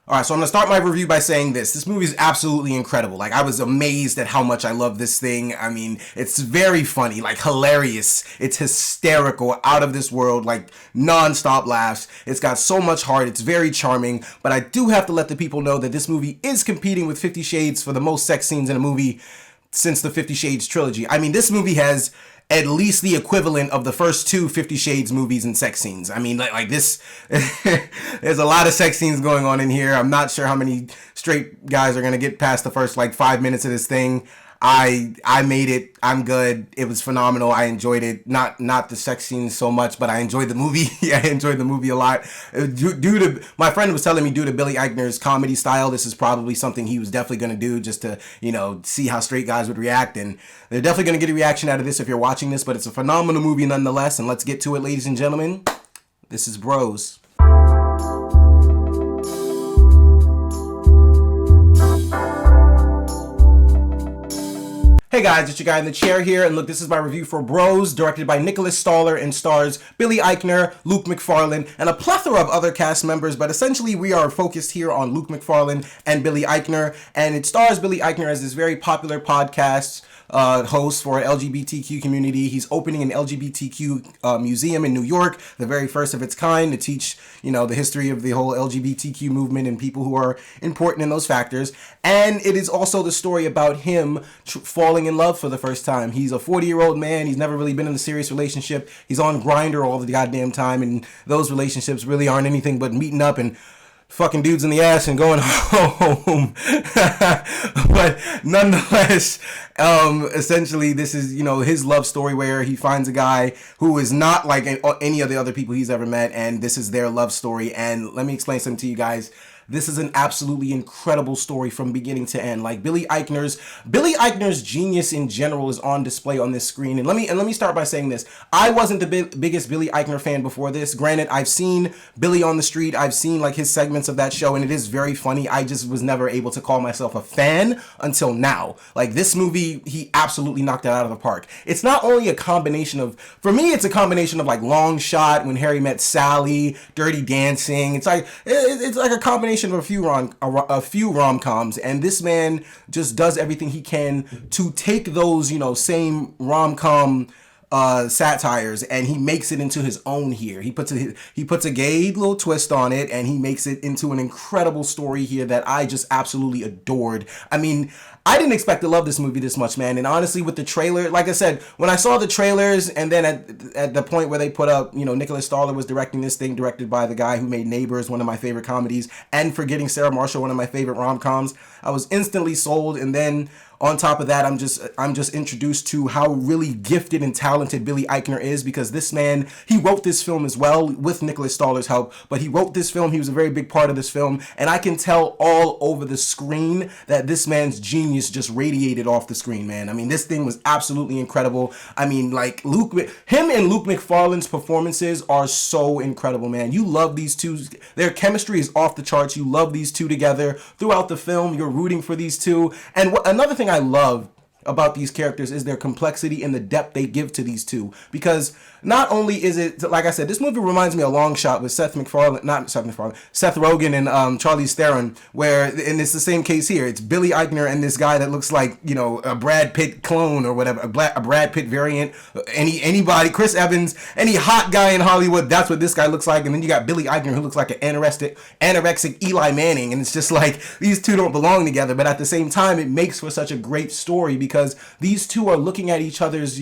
All right, so I'm gonna start my review by saying this. This movie is absolutely incredible. Like, I was amazed at how much I love this thing. I mean, it's very funny, like hilarious. It's hysterical, out of this world, like non-stop laughs. It's got so much heart. It's very charming. But I do have to let the people know that this movie is competing with 50 Shades for the most sex scenes in a movie since the 50 Shades trilogy. I mean, this movie has at least the equivalent of the first two 50 Shades movies and sex scenes. I mean, like this, there's a lot of sex scenes going on in here. I'm not sure how many straight guys are going to get past the first like 5 minutes of this thing. I made it. I'm good. It was phenomenal. I enjoyed it. Not the sex scenes so much, but I enjoyed the movie. Yeah, I enjoyed the movie a lot. Due to my friend was telling me, due to Billy Eichner's comedy style, this is probably something he was definitely going to do just to, see how straight guys would react. And they're definitely going to get a reaction out of this if you're watching this, but it's a phenomenal movie nonetheless. And let's get to it, ladies and gentlemen. This is Bros. Hey guys, it's your guy in the chair here, and look, this is my review for Bros, directed by Nicholas Stoller and stars Billy Eichner, Luke McFarlane, and a plethora of other cast members, but essentially we are focused here on Luke McFarlane and Billy Eichner, and it stars Billy Eichner as this very popular podcast host for LGBTQ community. He's opening an LGBTQ museum in New York, the very first of its kind, to teach, the history of the whole LGBTQ movement and people who are important in those factors. And it is also the story about him falling in love for the first time. He's a 40-year-old man. He's never really been in a serious relationship. He's on Grindr all the goddamn time, and those relationships really aren't anything but meeting up and fucking dudes in the ass and going home. But nonetheless, essentially this is, his love story where he finds a guy who is not like any of the other people he's ever met, and this is their love story. And let me explain something to you guys. This is an absolutely incredible story from beginning to end. Like Billy Eichner's genius in general is on display on this screen. And let me start by saying this. I wasn't the biggest Billy Eichner fan before this. Granted, I've seen Billy on the Street. I've seen like his segments of that show, and it is very funny. I just was never able to call myself a fan until now. Like this movie, he absolutely knocked it out of the park. It's not only a combination of, for me, it's a combination of like Long Shot, When Harry Met Sally, Dirty Dancing. It's like a combination of a few rom-coms, and this man just does everything he can to take those, same rom-com satires, and he makes it into his own here. He puts a gay little twist on it, and he makes it into an incredible story here that I just absolutely adored. I mean, I didn't expect to love this movie this much, man. And honestly, with the trailer, like I said, when I saw the trailers, and then at the point where they put up, Nicholas Stoller was directing this thing, directed by the guy who made Neighbors, one of my favorite comedies, and Forgetting Sarah Marshall, one of my favorite rom-coms, I was instantly sold. And then on top of that, I'm just introduced to how really gifted and talented Billy Eichner is, because this man, he wrote this film as well with Nicholas Stoller's help, but he wrote this film. He was a very big part of this film, and I can tell all over the screen that this man's genius just radiated off the screen, man. I mean, this thing was absolutely incredible. I mean, like him and Luke McFarlane's performances are so incredible, man. You love these two. Their chemistry is off the charts. You love these two together throughout the film. You're rooting for these two. And another thing I love about these characters is their complexity and the depth they give to these two, because not only is it, like I said, this movie reminds me of Long Shot with Seth Rogen and Charlize Theron, and it's the same case here. It's Billy Eichner and this guy that looks like, a Brad Pitt clone or whatever, a Brad Pitt variant, anybody, Chris Evans, any hot guy in Hollywood, that's what this guy looks like. And then you got Billy Eichner, who looks like an anorexic Eli Manning, and it's just like, these two don't belong together, but at the same time, it makes for such a great story, because these two are looking at each other's,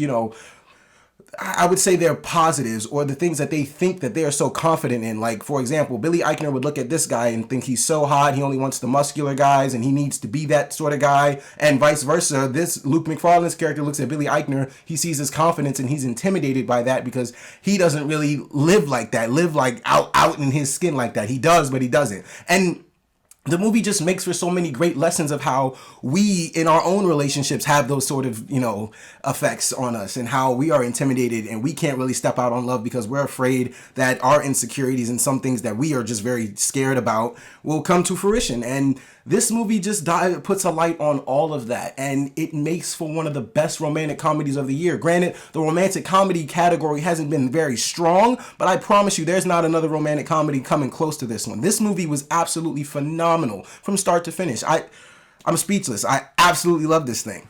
I would say their positives, or the things that they think that they are so confident in. Like, for example, Billy Eichner would look at this guy and think he's so hot, he only wants the muscular guys, and he needs to be that sort of guy, and vice versa. This Luke McFarlane's character looks at Billy Eichner, he sees his confidence, and he's intimidated by that, because he doesn't really live like that, live like out in his skin like that. He does, but he doesn't. And the movie just makes for so many great lessons of how we in our own relationships have those sort of, effects on us, and how we are intimidated and we can't really step out on love because we're afraid that our insecurities and some things that we are just very scared about will come to fruition. And this movie just puts a light on all of that, and it makes for one of the best romantic comedies of the year. Granted, the romantic comedy category hasn't been very strong, but I promise you there's not another romantic comedy coming close to this one. This movie was absolutely phenomenal. phenomenal from start to finish. I'm speechless. I absolutely love this thing.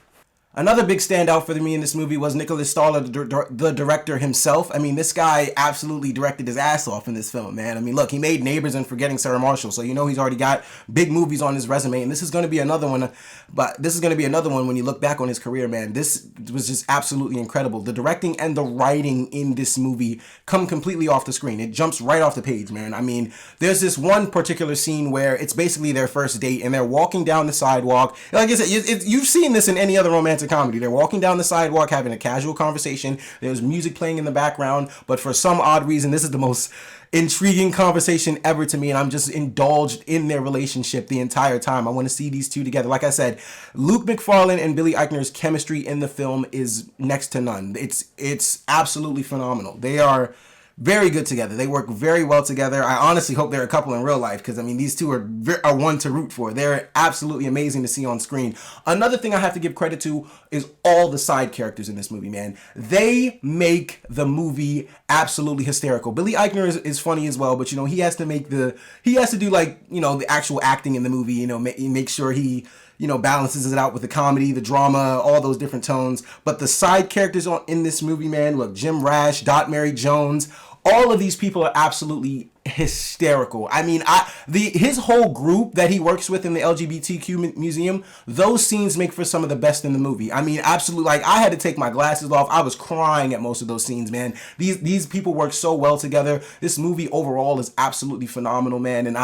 Another big standout for me in this movie was Nicholas Stoller, the director himself. I mean, this guy absolutely directed his ass off in this film, man. I mean, look, he made Neighbors and Forgetting Sarah Marshall, so you know he's already got big movies on his resume, and this is going to be another one. But this is going to be another one when you look back on his career, man. This was just absolutely incredible. The directing and the writing in this movie come completely off the screen. It jumps right off the page, man. I mean, there's this one particular scene where it's basically their first date, and they're walking down the sidewalk. Like I said, you've seen this in any other romantic comedy. They're walking down the sidewalk having a casual conversation. There's music playing in the background, but for some odd reason, this is the most intriguing conversation ever to me, and I'm just indulged in their relationship the entire time. I want to see these two together. Like I said, Luke Macfarlane and Billy Eichner's chemistry in the film is next to none. It's absolutely phenomenal. They are very good together. They work very well together. I honestly hope they're a couple in real life, because I mean, these two are one to root for. They're absolutely amazing to see on screen. Another thing I have to give credit to is all the side characters in this movie, man. They make the movie absolutely hysterical. Billy Eichner is funny as well, but you know, he has to do like, you know, the actual acting in the movie, you know, make sure he, you know, balances it out with the comedy, the drama, all those different tones. But the side characters in this movie, man, look, Jim Rash, Dot Mary Jones, all of these people are absolutely hysterical. I mean, his whole group that he works with in the LGBTQ museum, those scenes make for some of the best in the movie. I mean, absolutely. Like, I had to take my glasses off. I was crying at most of those scenes, man. These people work so well together. This movie overall is absolutely phenomenal, man. And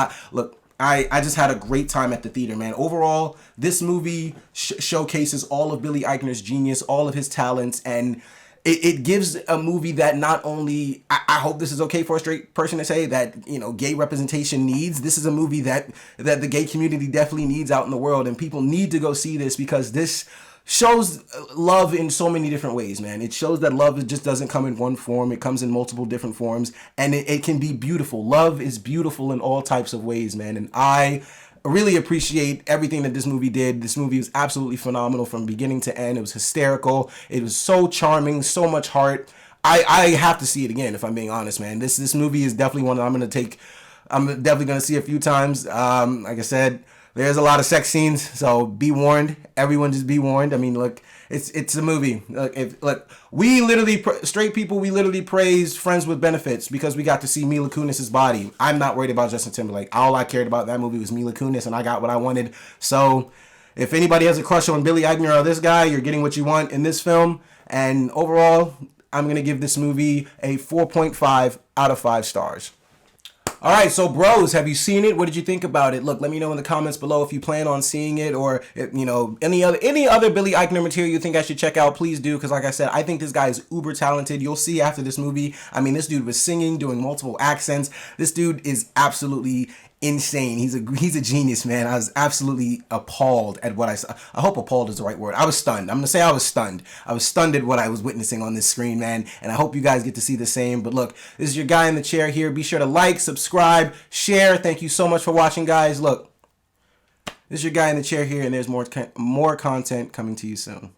I just had a great time at the theater, man. Overall, this movie showcases all of Billy Eichner's genius, all of his talents, and it gives a movie that not only, I hope this is okay for a straight person to say, that, you know, gay representation needs. This is a movie that the gay community definitely needs out in the world, and people need to go see this, because this shows love in so many different ways, man. It shows that love just doesn't come in one form. It comes in multiple different forms, and it can be beautiful. Love is beautiful in all types of ways, man. And I really appreciate everything that this movie did. This movie was absolutely phenomenal from beginning to end. It was hysterical. It was so charming, so much heart. I have to see it again, if I'm being honest, man. This movie is definitely one that I'm definitely going to see a few times. Like I said, there's a lot of sex scenes, so be warned. Everyone just be warned. I mean, look, it's a movie. Look, we literally, straight people, we literally praised Friends with Benefits because we got to see Mila Kunis's body. I'm not worried about Justin Timberlake. All I cared about that movie was Mila Kunis, and I got what I wanted. So if anybody has a crush on Billy Eichner or this guy, you're getting what you want in this film. And overall, I'm going to give this movie a 4.5 out of 5 stars. All right, so bros, have you seen it? What did you think about it? Look, let me know in the comments below if you plan on seeing it, or you know, any other Billy Eichner material you think I should check out. Please do, because like I said, I think this guy is uber talented. You'll see after this movie. I mean, this dude was singing, doing multiple accents. This dude is absolutely insane. He's a genius, man. I was absolutely appalled at what I saw. I hope appalled is the right word. I was stunned. I'm gonna say I was stunned. I was stunned at what I was witnessing on this screen, man. And I hope you guys get to see the same. But look, this is your guy in the chair here. Be sure to like, subscribe, share. Thank you so much for watching, guys. Look, this is your guy in the chair here, and there's more content coming to you soon.